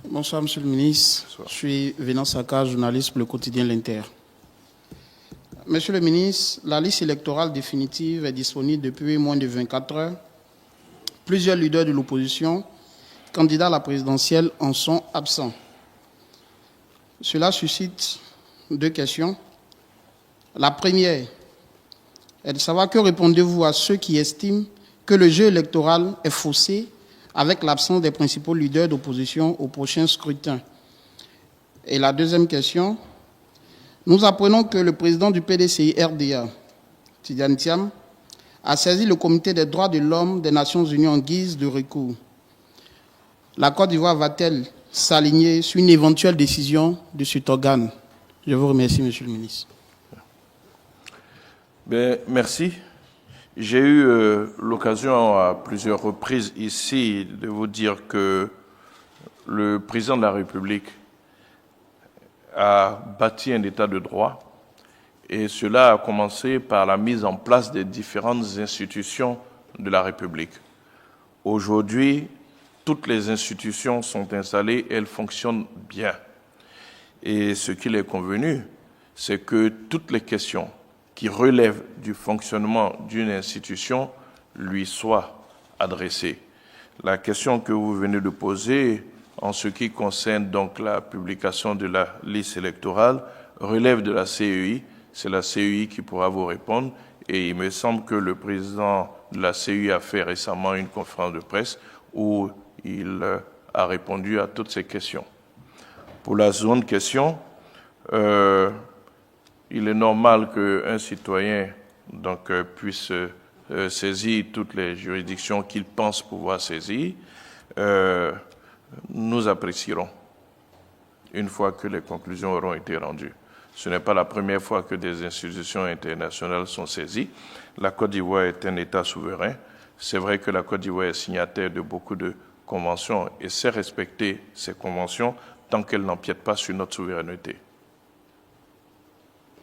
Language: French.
Bonsoir, Monsieur le ministre. Bonsoir. Je suis Vénan Saka, journaliste pour le quotidien L'Inter. Monsieur le ministre, la liste électorale définitive est disponible depuis moins de 24 heures. Plusieurs leaders de l'opposition, candidats à la présidentielle, en sont absents. Cela suscite deux questions. La première est de savoir que répondez-vous à ceux qui estiment que le jeu électoral est faussé avec l'absence des principaux leaders d'opposition au prochain scrutin. Et la deuxième question, nous apprenons que le président du PDCI-RDA, Tidiane Thiam, a saisi le Comité des droits de l'homme des Nations Unies en guise de recours. La Côte d'Ivoire va-t-elle s'aligner sur une éventuelle décision de cet organe? Je vous remercie, Monsieur le ministre. Merci. J'ai eu l'occasion à plusieurs reprises ici de vous dire que le président de la République a bâti un état de droit et cela a commencé par la mise en place des différentes institutions de la République. Aujourd'hui, toutes les institutions sont installées, elles fonctionnent bien. Et ce qu'il est convenu, c'est que toutes les questions qui relèvent du fonctionnement d'une institution lui soient adressées. La question que vous venez de poser en ce qui concerne donc la publication de la liste électorale relève de la CEI. C'est la CEI qui pourra vous répondre et il me semble que le président de la CEI a fait récemment une conférence de presse où il a répondu à toutes ces questions. Pour la seconde question, il est normal qu'un citoyen donc, puisse saisir toutes les juridictions qu'il pense pouvoir saisir. Nous apprécierons une fois que les conclusions auront été rendues. Ce n'est pas la première fois que des institutions internationales sont saisies. La Côte d'Ivoire est un État souverain. C'est vrai que la Côte d'Ivoire est signataire de beaucoup de conventions et sait respecter ces conventions tant qu'elles n'empiètent pas sur notre souveraineté.